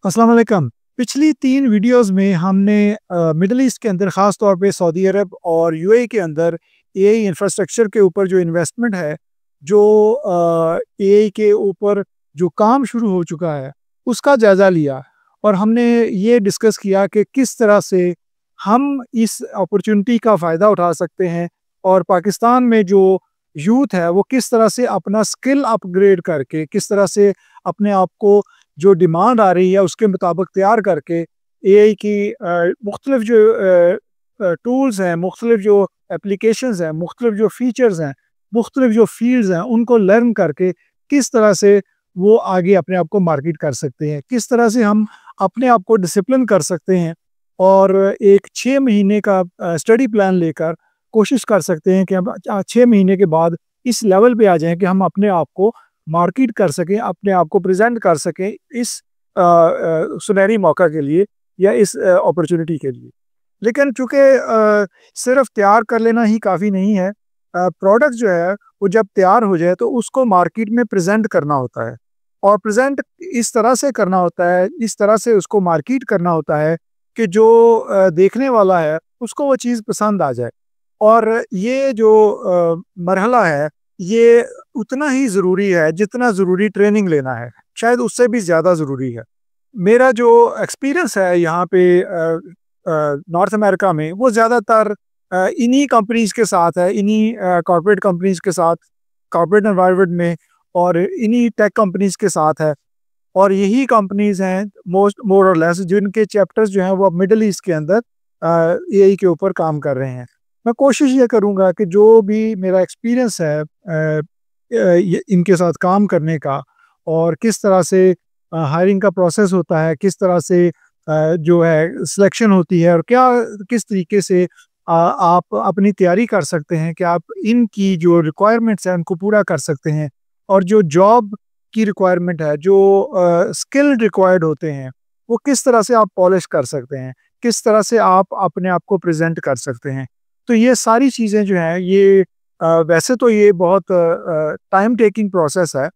अस्सलाम वालेकुम। पिछली 3 वीडियोज़ में हमने मिडल ईस्ट के अंदर ख़ास तौर पे सऊदी अरब और यूएई के अंदर एआई इंफ्रास्ट्रक्चर के ऊपर जो इन्वेस्टमेंट है, जो एआई के ऊपर जो काम शुरू हो चुका है, उसका जायज़ा लिया और हमने ये डिस्कस किया कि किस तरह से हम इस अपॉर्चुनिटी का फ़ायदा उठा सकते हैं और पाकिस्तान में जो यूथ है, वो किस तरह से अपना स्किल अपग्रेड करके, किस तरह से अपने आप को जो डिमांड आ रही है उसके मुताबिक तैयार करके एआई की मुख्तलिफ जो टूल्स हैं, मुख्तलिफ जो एप्लीकेशंस हैं, मुख्तलिफ जो फीचर्स हैं, मुख्तलिफ जो फील्ड्स हैं, उनको लर्न करके किस तरह से वो आगे अपने आप को मार्केट कर सकते हैं, किस तरह से हम अपने आप को डिसिप्लिन कर सकते हैं और एक 6 महीने का स्टडी प्लान लेकर कोशिश कर सकते हैं कि हम 6 महीने के बाद इस लेवल पे आ जाएं कि हम अपने आप को मार्केट कर सकें, अपने आप को प्रेजेंट कर सकें इस सुनहरी मौका के लिए या इस अपॉर्चुनिटी के लिए। लेकिन चूँकि सिर्फ तैयार कर लेना ही काफ़ी नहीं है, प्रोडक्ट जो है वो जब तैयार हो जाए तो उसको मार्केट में प्रेजेंट करना होता है और प्रेजेंट इस तरह से करना होता है, इस तरह से उसको मार्केट करना होता है कि जो देखने वाला है उसको वो चीज़ पसंद आ जाए। और ये जो मरहला है, ये उतना ही ज़रूरी है जितना ज़रूरी ट्रेनिंग लेना है, शायद उससे भी ज़्यादा ज़रूरी है। मेरा जो एक्सपीरियंस है यहाँ पे नॉर्थ अमेरिका में, वो ज़्यादातर इन्हीं कंपनीज़ के साथ है, इन्हीं कॉर्पोरेट कंपनीज़ के साथ, कॉर्पोरेट एनवायरनमेंट में और इन्हीं टेक कंपनीज़ के साथ है और यही कंपनीज़ हैं मोर और लेस जिनके चैप्टर्स जो हैं वो अब मिडल ईस्ट के अंदर एआई के ऊपर काम कर रहे हैं। मैं कोशिश ये करूँगा कि जो भी मेरा एक्सपीरियंस है इनके साथ काम करने का और किस तरह से हायरिंग का प्रोसेस होता है, किस तरह से जो है सिलेक्शन होती है और क्या किस तरीके से आप अपनी तैयारी कर सकते हैं कि आप इनकी जो रिक्वायरमेंट्स हैं उनको पूरा कर सकते हैं और जो जॉब की रिक्वायरमेंट है, जो स्किल रिक्वायर्ड होते हैं, वो किस तरह से आप पॉलिश कर सकते हैं, किस तरह से आप अपने आप को प्रेजेंट कर सकते हैं। तो ये सारी चीज़ें जो हैं ये वैसे तो ये बहुत टाइम टेकिंग प्रोसेस है,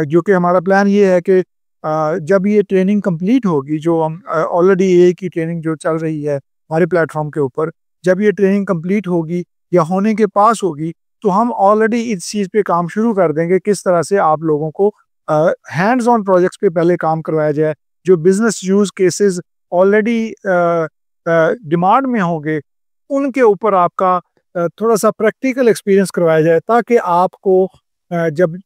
जो कि हमारा प्लान ये है कि जब ये ट्रेनिंग कंप्लीट होगी, जो हम ऑलरेडी एआई की ट्रेनिंग जो चल रही है हमारे प्लेटफॉर्म के ऊपर, जब ये ट्रेनिंग कंप्लीट होगी या होने के पास होगी, तो हम ऑलरेडी इस चीज़ पे काम शुरू कर देंगे किस तरह से आप लोगों को हैंड्स ऑन प्रोजेक्ट्स पे पहले काम करवाया जाए, जो business use cases already demand में होंगे उनके ऊपर आपका थोड़ा सा प्रैक्टिकल एक्सपीरियंस करवाया जाए, ताकि आपको जब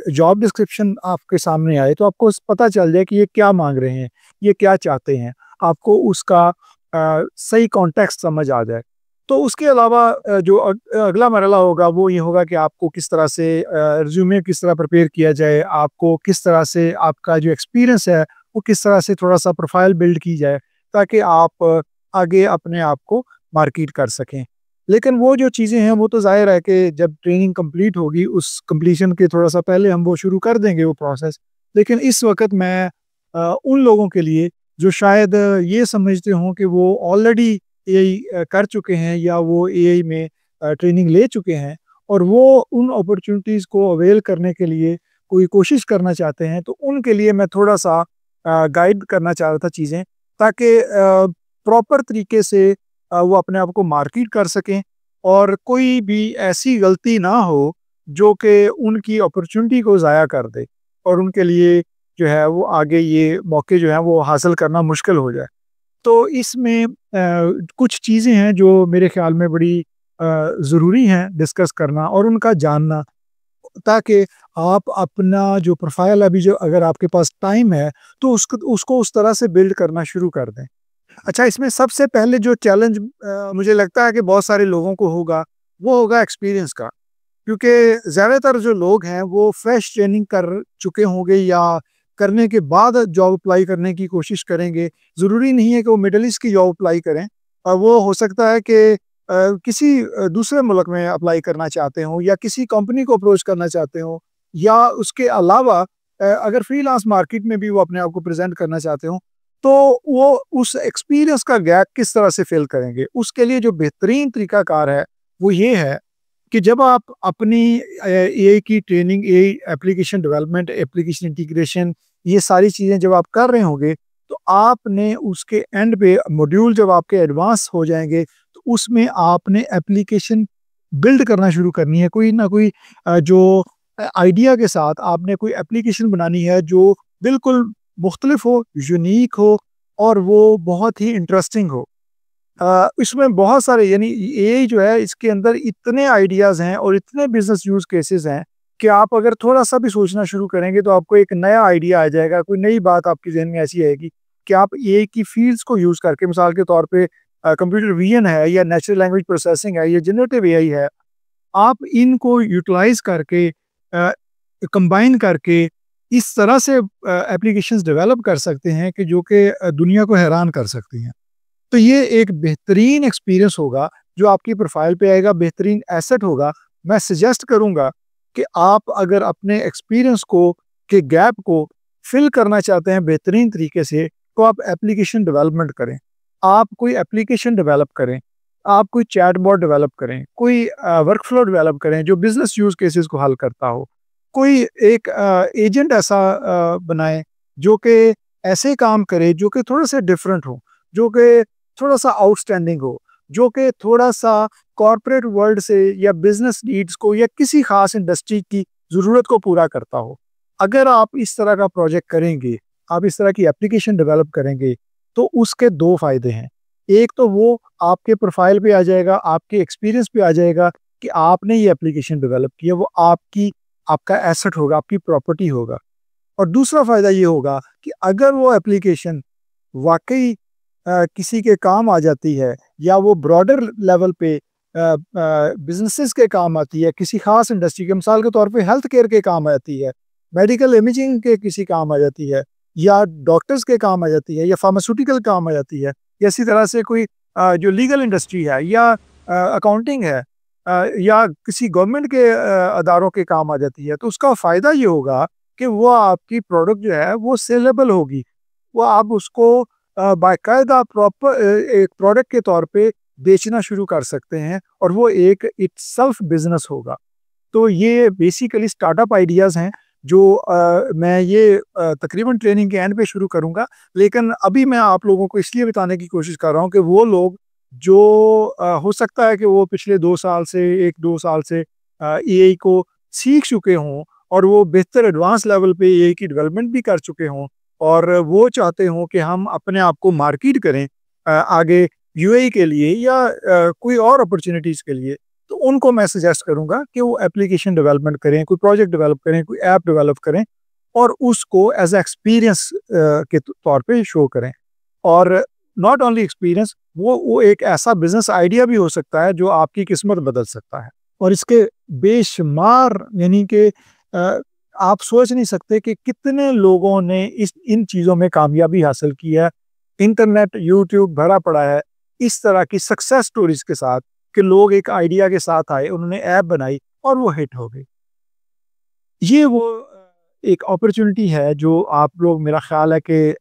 जॉब डिस्क्रिप्शन आपके सामने आए तो आपको पता चल जाए कि ये क्या मांग रहे हैं, ये क्या चाहते हैं, आपको उसका सही कॉन्टेक्स्ट समझ आ जाए। तो उसके अलावा जो अगला मरहला होगा वो ये होगा कि आपको किस तरह से रिज्यूमे किस तरह प्रिपेयर किया जाए, आपको किस तरह से आपका जो एक्सपीरियंस है वो किस तरह से थोड़ा सा प्रोफाइल बिल्ड की जाए, ताकि आप आगे अपने आप को मार्केट कर सकें। लेकिन वो जो चीज़ें हैं वो तो ज़ाहिर है कि जब ट्रेनिंग कंप्लीट होगी, उस कंप्लीशन के थोड़ा सा पहले हम वो शुरू कर देंगे वो प्रोसेस। लेकिन इस वक़्त मैं उन लोगों के लिए जो शायद ये समझते हों कि वो ऑलरेडी एआई कर चुके हैं या वो एआई में ट्रेनिंग ले चुके हैं और वो उन अपॉर्चुनिटीज़ को अवेल करने के लिए कोई कोशिश करना चाहते हैं, तो उनके लिए मैं थोड़ा-सा गाइड करना चाह रहा था चीज़ें, ताकि प्रॉपर तरीके से वो अपने आप को मार्केट कर सकें और कोई भी ऐसी गलती ना हो जो कि उनकी अपॉर्चुनिटी को ज़ाया कर दे और उनके लिए जो है वो आगे ये मौके जो हैं वो हासिल करना मुश्किल हो जाए। तो इसमें कुछ चीज़ें हैं जो मेरे ख़्याल में बड़ी ज़रूरी हैं डिस्कस करना और उनका जानना, ताकि आप अपना जो प्रोफ़ाइल अभी जो अगर आपके पास टाइम है तो उसको उस तरह से बिल्ड करना शुरू कर दें। अच्छा, इसमें सबसे पहले जो चैलेंज मुझे लगता है कि बहुत सारे लोगों को होगा, वो होगा एक्सपीरियंस का। क्योंकि ज़्यादातर जो लोग हैं वो फ्रेश ट्रेनिंग कर चुके होंगे या करने के बाद जॉब अप्लाई करने की कोशिश करेंगे। ज़रूरी नहीं है कि वो मिडल ईस्ट की जॉब अप्लाई करें, और वो हो सकता है कि किसी दूसरे मुल्क में अप्लाई करना चाहते हों या किसी कंपनी को अप्रोच करना चाहते हों, या उसके अलावा अगर फ्रीलांस मार्केट में भी वो अपने आप को प्रेज़ेंट करना चाहते हों, तो वो उस एक्सपीरियंस का गैप किस तरह से फ़िल करेंगे? उसके लिए जो बेहतरीन तरीक़ाकार है, वो ये है कि जब आप अपनी एआई की training, AI application development, application integration ये सारी चीज़ें जब आप कर रहे होंगे तो आपने उसके एंड पे मॉड्यूल जब आपके एडवांस हो जाएंगे तो उसमें आपने एप्लीकेशन बिल्ड करना शुरू करनी है। कोई ना कोई जो आइडिया के साथ आपने कोई एप्लीकेशन बनानी है जो बिल्कुल मुख्तलिफ हो, यूनिक हो और वो बहुत ही इंटरेस्टिंग हो। इसमें बहुत सारे यानी एआई जो है इसके अंदर इतने आइडियाज़ हैं और इतने बिजनेस यूज़ केसेस हैं कि आप अगर थोड़ा-सा भी सोचना शुरू करेंगे तो आपको एक नया आइडिया आ जाएगा, कोई नई बात आपके ज़हन में ऐसी आएगी कि आप एआई की फ़ील्ड्स को यूज़ करके मिसाल के तौर पे कंप्यूटर विज़न है या नेचुरल लैंग्वेज प्रोसेसिंग है या जनरेटिव एआई है, आप इनको यूटिलाइज़ करके कंबाइन करके इस तरह से एप्लीकेशंस डेवलप कर सकते हैं कि जो कि दुनिया को हैरान कर सकती हैं। तो ये एक बेहतरीन एक्सपीरियंस होगा जो आपकी प्रोफाइल पे आएगा, बेहतरीन एसेट होगा। मैं सजेस्ट करूँगा कि आप अगर अपने एक्सपीरियंस को के गैप को फिल करना चाहते हैं बेहतरीन तरीके से तो आप एप्लीकेशन डेवलपमेंट करें। आप कोई एप्लीकेशन डेवलप करें, आप कोई चैटबॉट डेवलप करें, कोई वर्कफ्लो डेवलप करें जो बिज़नेस यूज़ केसेस को हल करता हो। कोई एक एजेंट ऐसा बनाएँ जो कि ऐसे काम करे जो कि थोड़ा-सा डिफरेंट हो, जो कि थोड़ा-सा आउटस्टैंडिंग हो, जो कि थोड़ा-सा कॉर्पोरेट वर्ल्ड से या बिज़नेस नीड्स को या किसी ख़ास इंडस्ट्री की ज़रूरत को पूरा करता हो। अगर आप इस तरह का प्रोजेक्ट करेंगे, आप इस तरह की एप्लीकेशन डेवलप करेंगे, तो उसके 2 फ़ायदे हैं। एक तो वो आपके प्रोफ़ाइल पे आ जाएगा, आपके एक्सपीरियंस पे आ जाएगा कि आपने ये एप्लीकेशन डेवलप की है, वो आपका एसेट होगा, आपकी प्रॉपर्टी होगा। और दूसरा फ़ायदा ये होगा कि अगर वो एप्लीकेशन वाक़ई किसी के काम आ जाती है या वो ब्रॉडर लेवल पे बिज़नेसेस के काम आती है, किसी ख़ास इंडस्ट्री के मिसाल के तौर पे हेल्थ केयर के काम आती है, मेडिकल इमेजिंग के किसी काम आ जाती है या डॉक्टर्स के काम आ जाती है या फार्मास्यूटिकल काम आ जाती है या इसी तरह से कोई जो लीगल इंडस्ट्री है या अकाउंटिंग है या किसी गवर्नमेंट के अदारों के काम आ जाती है, तो उसका फ़ायदा ये होगा कि वो आपकी प्रोडक्ट जो है वो सेलेबल होगी। वो आप उसको बाकायदा प्रॉपर एक प्रोडक्ट के तौर पे बेचना शुरू कर सकते हैं और वो एक इटसेल्फ बिज़नेस होगा। तो ये बेसिकली स्टार्टअप आइडियाज़ हैं जो मैं ये तकरीबन ट्रेनिंग के एंड पे शुरू करूँगा। लेकिन अभी मैं आप लोगों को इसलिए बताने की कोशिश कर रहा हूँ कि वो लोग जो हो सकता है कि वो पिछले 2 साल से 1-2 साल से एआई को सीख चुके हों और वो बेहतर एडवांस लेवल पे एआई की डेवलपमेंट भी कर चुके हों और वो चाहते हों कि हम अपने आप को मार्केट करें आगे यूएई के लिए या कोई और अपॉर्चुनिटीज़ के लिए, तो उनको मैं सजेस्ट करूँगा कि वो एप्लीकेशन डेवलपमेंट करें, कोई प्रोजेक्ट डेवलप करें, कोई ऐप डेवलप करें और उसको एज़ अ एक्सपीरियंस के तौर पे शो करें। और नॉट ओनली एक्सपीरियंस, वो एक ऐसा बिज़नेस आइडिया भी हो सकता है जो आपकी किस्मत बदल सकता है। और इसके बेशुमार यानी कि आप सोच नहीं सकते कि कितने लोगों ने इन चीज़ों में कामयाबी हासिल की है। इंटरनेट, यूट्यूब भरा पड़ा है इस तरह की सक्सेस स्टोरीज़ के साथ कि लोग एक आइडिया के साथ आए, उन्होंने ऐप बनाई और वो हिट हो गई। ये वो एक अपॉर्चुनिटी है जो आप लोग मेरा ख़्याल है कि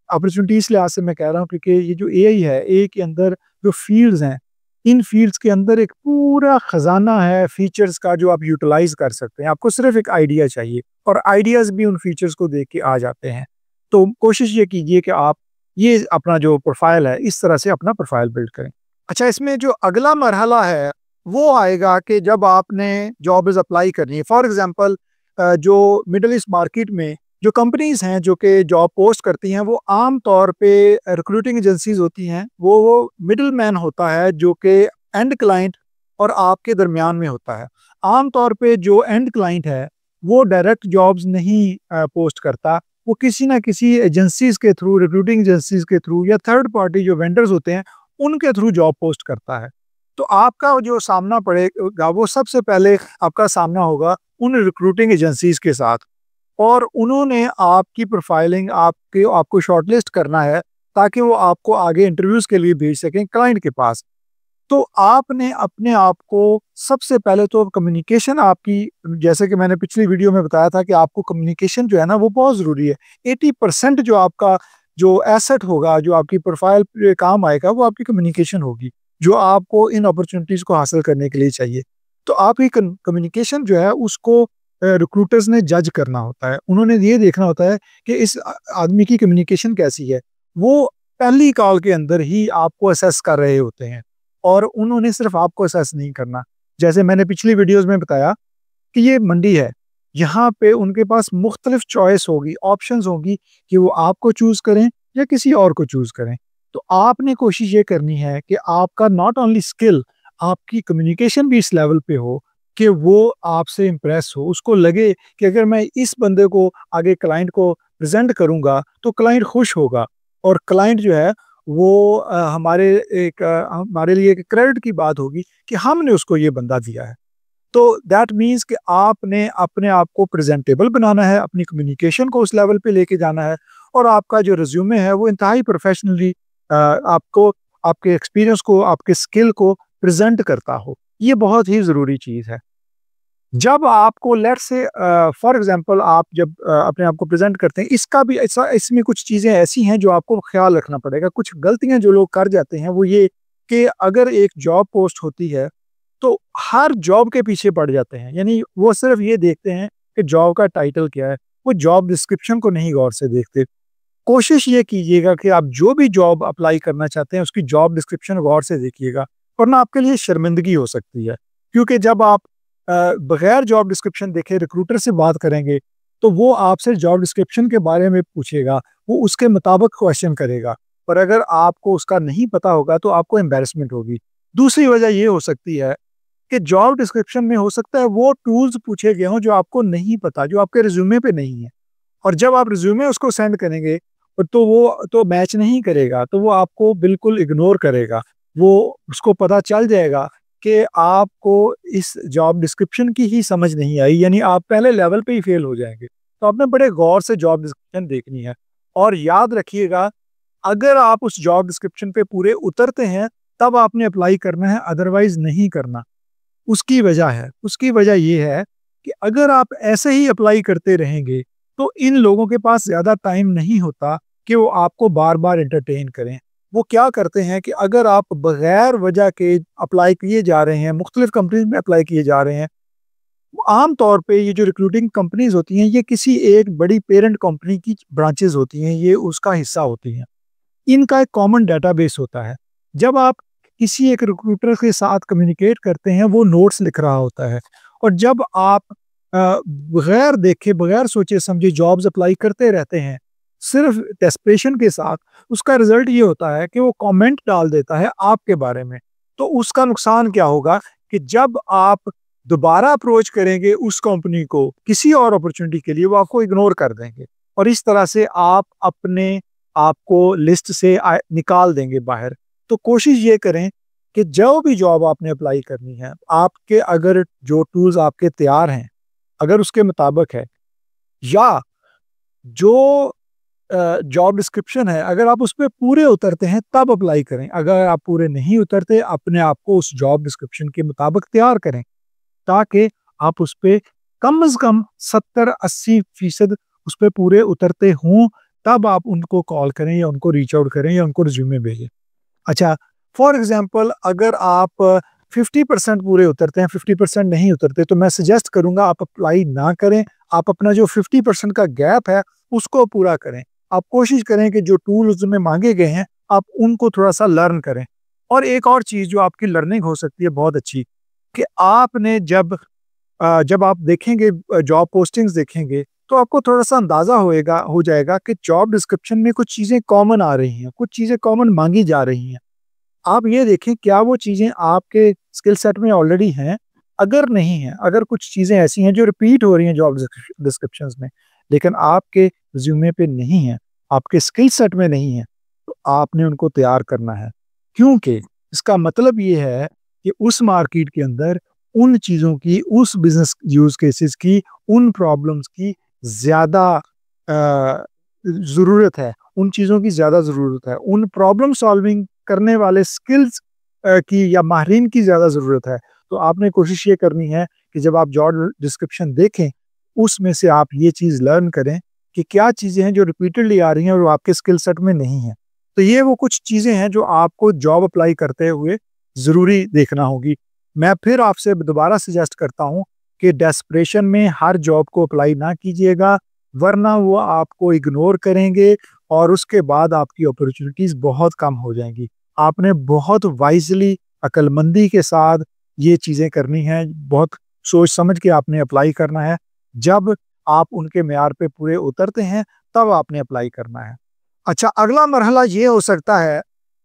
अपॉर्चुनिटी इस लिहाज से मैं कह रहा हूँ क्योंकि ये जो एआई है, एआई के अंदर जो फ़ील्ड्स हैं, इन फ़ील्ड्स के अंदर एक पूरा ख़ज़ाना है फ़ीचर्स का जो आप यूटिलाइज़ कर सकते हैं। आपको सिर्फ़ एक आइडिया चाहिए और आइडियाज़ भी उन फ़ीचर्स को देख के आ जाते हैं। तो कोशिश ये कीजिए कि आप ये अपना जो प्रोफ़ाइल है, इस तरह से अपना प्रोफ़ाइल बिल्ड करें। अच्छा, इसमें जो अगला मरहला है, वो आएगा कि जब आपने जॉब्स अप्लाई करनी है। फॉर एग्ज़ाम्पल जो मिडल ईस्ट मार्केट में जो कंपनीज़ हैं जो कि जॉब पोस्ट करती हैं, वो आम तौर पे रिक्रूटिंग एजेंसीज़ होती हैं। वो मिडलमैन होता है जो कि एंड क्लाइंट और आपके दरमियान में होता है। आम तौर पे जो एंड क्लाइंट है, वो डायरेक्ट जॉब्स नहीं पोस्ट करता। वो किसी न किसी एजेंसीज़ के थ्रू, रिक्रूटिंग एजेंसीज़ के थ्रू या थर्ड पार्टी जो वेंडर्स होते हैं, उनके थ्रू जॉब पोस्ट करता है। तो आपका जो सामना पड़ेगा, वो सबसे पहले आपका सामना होगा उन रिक्रूटिंग एजेंसीज़ के साथ। और उन्होंने आपकी प्रोफाइलिंग आपको शॉर्टलिस्ट करना है ताकि वो आपको आगे इंटरव्यूज़ के लिए भेज सकें क्लाइंट के पास। तो आपने अपने आप को सबसे पहले तो कम्युनिकेशन आपकी, जैसे कि मैंने पिछली वीडियो में बताया था कि आपको कम्युनिकेशन जो है ना वो बहुत ज़रूरी है। 80% जो आपका जो एसेट होगा, जो आपकी प्रोफाइल पे काम आएगा, वो आपकी कम्युनिकेशन होगी, जो आपको इन अपॉर्चुनिटीज़ को हासिल करने के लिए चाहिए। तो आपकी कम्युनिकेशन जो है उसको रिक्रूटर्स ने जज करना होता है। उन्होंने ये देखना होता है कि इस आदमी की कम्युनिकेशन कैसी है। वो पहली कॉल के अंदर ही आपको असेस कर रहे होते हैं और उन्होंने सिर्फ आपको असेस नहीं करना। जैसे मैंने पिछली वीडियोज़ में बताया कि ये मंडी है, यहाँ पे उनके पास मुख्तलिफ चॉइस होगी, ऑप्शंस होगी कि वो आपको चूज़ करें या किसी और को चूज़ करें। तो आपने कोशिश ये करनी है कि आपका नॉट ओनली स्किल, आपकी कम्युनिकेशन भी इस लेवल पे हो कि वो आपसे इम्प्रेस हो, उसको लगे कि अगर मैं इस बंदे को आगे क्लाइंट को प्रेज़ेंट करूँगा, तो क्लाइंट खुश होगा और क्लाइंट जो है वो हमारे लिए एक क्रेडिट की बात होगी कि हमने उसको ये बंदा दिया है। तो दैट मीन्स कि आपने अपने आप को प्रेजेंटेबल बनाना है, अपनी कम्युनिकेशन को उस लेवल पे लेके जाना है और आपका जो रिज्यूमे है वो इंतहाई प्रोफेशनली आपको आपके एक्सपीरियंस को, आपके स्किल को प्रेजेंट करता हो। ये बहुत ही ज़रूरी चीज़ है। जब आपको लेट्स से फॉर एग्जांपल आप जब अपने आप को प्रेज़ेंट करते हैं, इसका भी ऐसा इसमें कुछ चीज़ें ऐसी हैं जो आपको ख़्याल रखना पड़ेगा। कुछ गलतियाँ जो लोग कर जाते हैं वो ये कि अगर एक जॉब पोस्ट होती है तो हर जॉब के पीछे पड़ जाते हैं। यानी वो सिर्फ ये देखते हैं कि जॉब का टाइटल क्या है, वो जॉब डिस्क्रिप्शन को नहीं गौर से देखते। कोशिश ये कीजिएगा कि आप जो भी जॉब अप्लाई करना चाहते हैं, उसकी जॉब डिस्क्रिप्शन गौर से देखिएगा, वरना आपके लिए शर्मिंदगी हो सकती है। क्योंकि जब आप बगैर जॉब डिस्क्रिप्शन देखे रिक्रूटर से बात करेंगे, तो वो आपसे जॉब डिस्क्रिप्शन के बारे में पूछेगा, वो उसके मुताबिक क्वेश्चन करेगा। पर अगर आपको उसका नहीं पता होगा, तो आपको एम्बैरेसमेंट होगी। दूसरी वजह ये हो सकती है कि जॉब डिस्क्रिप्शन में हो सकता है वो टूल्स पूछे गए हों जो आपको नहीं पता, जो आपके रिज्यूमे पे नहीं है। और जब आप रिज्यूमे उसको सेंड करेंगे तो वो तो मैच नहीं करेगा, तो वो आपको बिल्कुल इग्नोर करेगा। वो उसको पता चल जाएगा कि आपको इस जॉब डिस्क्रिप्शन की ही समझ नहीं आई, यानी आप पहले लेवल पे ही फेल हो जाएँगे। तो आपने बड़े गौर से जॉब डिस्क्रिप्शन देखनी है और याद रखिएगा, अगर आप उस जॉब डिस्क्रिप्शन पे पूरे उतरते हैं, तब आपने अप्लाई करना है, अदरवाइज़ नहीं करना। उसकी वजह ये है कि अगर आप ऐसे ही अप्लाई करते रहेंगे, तो इन लोगों के पास ज़्यादा टाइम नहीं होता कि वो आपको बार-बार एंटरटेन करें। वो क्या करते हैं कि अगर आप बगैर वजह के अप्लाई किए जा रहे हैं, मुख्तलिफ कंपनीज़ में अप्लाई किए जा रहे हैं, आम तौर पे ये जो रिक्रूटिंग कंपनीज़ होती हैं, ये किसी एक बड़ी पेरेंट कंपनी की ब्रांचेज़ होती हैं, ये उसका हिस्सा होती हैं। इनका एक कॉमन डेटाबेस होता है। जब आप किसी एक रिक्रूटर के साथ कम्युनिकेट करते हैं, वो नोट्स लिख रहा होता है और जब आप बगैर देखे, बगैर सोचे-समझे जॉब्स अप्लाई करते रहते हैं, सिर्फ़ डेस्परेशन के साथ, उसका रिज़ल्ट ये होता है कि वो कमेंट डाल देता है आपके बारे में। तो उसका नुकसान क्या होगा कि जब आप दोबारा अप्रोच करेंगे उस कंपनी को किसी और अपॉर्च्युनिटी के लिए, वो आपको इग्नोर कर देंगे और इस तरह से आप अपने आपको लिस्ट से निकाल देंगे बाहर। तो कोशिश ये करें कि जो भी जॉब आपने अप्लाई करनी है, आपके अगर जो टूल्स आपके तैयार हैं, अगर उसके मुताबिक है या जो जॉब डिस्क्रिप्शन है, अगर आप उसपे पूरे उतरते हैं तब अप्लाई करें। अगर आप पूरे नहीं उतरते, अपने आप को उस जॉब डिस्क्रिप्शन के मुताबिक तैयार करें, ताकि आप उसपे कम से कम 70-80% उसपे पूरे उतरते हों, तब आप उनको कॉल करें या उनको रीच आउट करें या उनको रिज्यूमे भेजें। अच्छा, फॉर एग्ज़ाम्पल अगर आप 50% पूरे उतरते हैं, 50% नहीं उतरते, तो मैं सजेस्ट करूँगा आप अप्लाई ना करें। आप अपना जो 50% का गैप है, उसको पूरा करें। आप कोशिश करें कि जो टूल उसमें माँगे गए हैं, आप उनको थोड़ा-सा लर्न करें। और एक और चीज़ जो आपकी लर्निंग हो सकती है बहुत अच्छी, कि आपने जब आप देखेंगे जॉब पोस्टिंग्स देखेंगे, तो आपको थोड़ा-सा अंदाज़ा हो जाएगा कि जॉब डिस्क्रिप्शन में कुछ चीज़ें कॉमन आ रही हैं, कुछ चीज़ें कॉमन माँगी जा रही हैं। आप ये देखें क्या वो चीज़ें आपके स्किल सेट में ऑलरेडी हैं? अगर नहीं हैं, अगर कुछ चीज़ें ऐसी हैं जो रिपीट हो रही हैं जॉब डिस्क्रिप्शंस में, लेकिन आपके रिज़्यूमे पे नहीं हैं, आपके स्किल सेट में नहीं हैं, तो आपने उनको तैयार करना है। क्योंकि इसका मतलब ये है कि उस मार्केट के अंदर उन चीज़ों की, उस बिज़नेस यूज़ केसेस की, उन प्रॉब्लम्स की ज़्यादा ज़रूरत है, उन चीज़ों की ज़्यादा ज़रूरत है, उन प्रॉब्लम सॉल्विंग करने वाले स्किल्स की या माहिरीन की ज़्यादा ज़रूरत है। तो आपने कोशिश ये करनी है कि जब आप जॉब डिस्क्रिप्शन देखें, उसमें से आप ये चीज़ लर्न करें कि क्या चीज़ें हैं जो रिपीटेडली आ रही हैं और वो आपके स्किल सेट में नहीं हैं। तो ये वो कुछ चीज़ें हैं जो आपको जॉब अप्लाई करते हुए ज़रूरी देखना होगी। मैं फिर आपसे दोबारा सजेस्ट करता हूँ कि डेस्परेशन में हर जॉब को अप्लाई ना कीजिएगा, वरना वो आपको इग्नोर करेंगे और उसके बाद आपकी अपॉर्चुनिटीज़ बहुत कम हो जाएंगी। आपने बहुत वाइजली, अक्लमंदी के साथ ये चीज़ें करनी हैं, बहुत सोच समझ के आपने अप्लाई करना है। जब आप उनके मेयार पे पूरे उतरते हैं, तब आपने अप्लाई करना है। अच्छा, अगला मरहला ये हो सकता है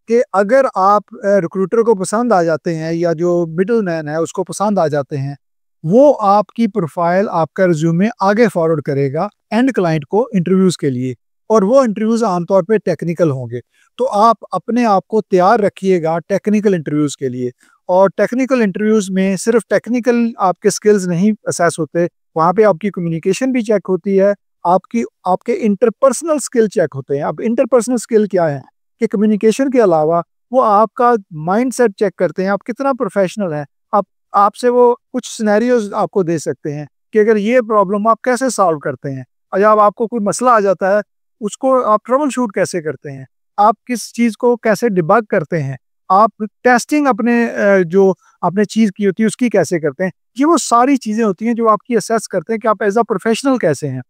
कि अगर आप रिक्रूटर को पसंद आ जाते हैं या जो मिडलमैन है उसको पसंद आ जाते हैं, वो आपकी प्रोफाइल, आपका रिज्यूमे आगे फॉरवर्ड करेगा एंड क्लाइंट को इंटरव्यूज़ के लिए, और वो इंटरव्यूज़ आमतौर पे टेक्निकल होंगे। तो आप अपने आप को तैयार रखिएगा टेक्निकल इंटरव्यूज़ के लिए। और टेक्निकल इंटरव्यूज़ में सिर्फ टेक्निकल आपके स्किल्स नहीं असेस होते, वहाँ पे आपकी कम्युनिकेशन भी चेक होती है, आपकी आपके इंटरपर्सनल स्किल चेक होते हैं। अब इंटरपर्सनल स्किल क्या है कि कम्युनिकेशन के अलावा वो आपका माइंडसेट चेक करते हैं, आप कितना प्रोफेशनल हैं। आप आपसे वो कुछ सिनेरियोज आपको दे सकते हैं कि अगर ये प्रॉब्लम आप कैसे सॉल्व करते हैं, और जब आपको कोई मसला आ जाता है उसको आप ट्रबल शूट कैसे करते हैं, आप किस चीज़ को कैसे डिबग करते हैं, आप टेस्टिंग अपने जो आपने चीज़ की होती है उसकी कैसे करते हैं। ये वो सारी चीज़ें होती हैं जो आपकी असेस करते हैं कि आप एज अ प्रोफेशनल कैसे हैं।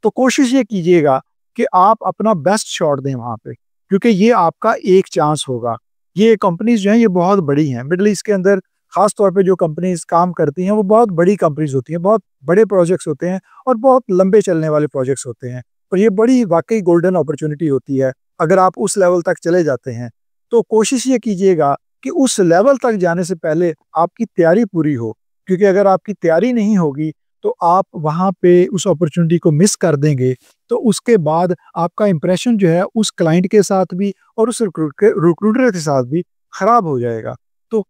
तो कोशिश ये कीजिएगा कि आप अपना बेस्ट शॉट दें वहाँ पे, क्योंकि ये आपका एक चांस होगा। ये कंपनीज़ जो हैं ये बहुत बड़ी हैं। मिडल ईस्ट के अंदर ख़ास तौर पे जो कंपनीज़ काम करती हैं वो बहुत बड़ी कंपनीज़ होती हैं, बहुत बड़े प्रोजेक्ट्स होते हैं और बहुत लंबे चलने वाले प्रोजेक्ट्स होते हैं। और ये बड़ी वाक़ई गोल्डन अपॉर्च्युनिटी होती है, अगर आप उस लेवल तक चले जाते हैं। तो कोशिश ये कीजिएगा कि उस लेवल तक जाने से पहले आपकी तैयारी पूरी हो, क्योंकि अगर आपकी तैयारी नहीं होगी तो आप वहाँ पे उस अपॉर्चुनिटी को मिस कर देंगे। तो उसके बाद आपका इंप्रेशन जो है उस क्लाइंट के साथ भी और उस रिक्रूटर के साथ भी खराब हो जाएगा। तो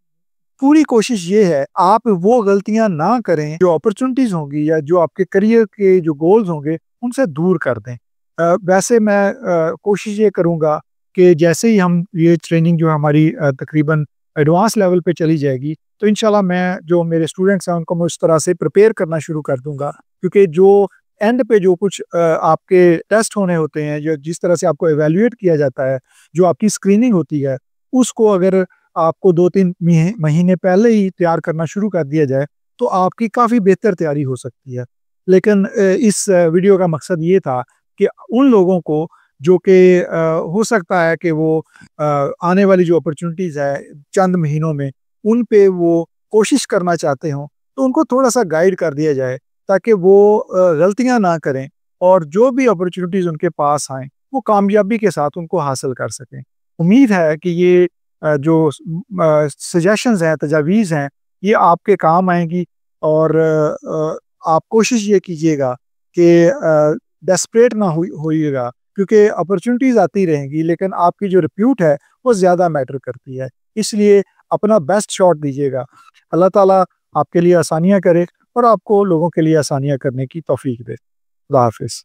पूरी कोशिश ये है आप वो गलतियाँ ना करें, जो अपॉर्चुनिटीज़ होंगी या जो आपके करियर के जो गोल्स होंगे उनसे दूर कर दें। वैसे मैं कोशिश ये करूँगा कि जैसे ही हम ये ट्रेनिंग जो हमारी तकरीबन एडवांस लेवल पे चली जाएगी, तो इंशाल्लाह मैं जो मेरे स्टूडेंट्स हैं उनको मैं उस तरह से प्रिपेयर करना शुरू कर दूँगा। क्योंकि जो एंड पे जो कुछ आपके टेस्ट होने होते हैं, जो जिस तरह से आपको इवैल्यूएट किया जाता है, जो आपकी स्क्रीनिंग होती है, उसको अगर आपको 2-3 महीने पहले ही तैयार करना शुरू कर दिया जाए, तो आपकी काफ़ी बेहतर तैयारी हो सकती है। लेकिन इस वीडियो का मकसद ये था कि उन लोगों को जो कि हो सकता है कि वो आने वाली जो अपॉर्चुनिटीज़ है चंद महीनों में, उन पे वो कोशिश करना चाहते हों, तो उनको थोड़ा-सा गाइड कर दिया जाए ताकि वो गलतियाँ ना करें और जो भी अपॉर्चुनिटीज़ उनके पास आएँ, वो कामयाबी के साथ उनको हासिल कर सकें। उम्मीद है कि ये जो सजेशंस हैं, तजावीज़ हैं, ये आपके काम आएँगी और आप कोशिश ये कीजिएगा कि डेस्परेट ना होइएगा, क्योंकि अपॉर्चुनिटीज़ आती रहेंगी, लेकिन आपकी जो रिप्यूट है, वो ज़्यादा मैटर करती है। इसलिए अपना बेस्ट शॉट दीजिएगा। अल्लाह ताला आपके लिए आसानियाँ करे और आपको लोगों के लिए आसानियाँ करने की तौफ़ीक दे। खुदा हाफ़िज़।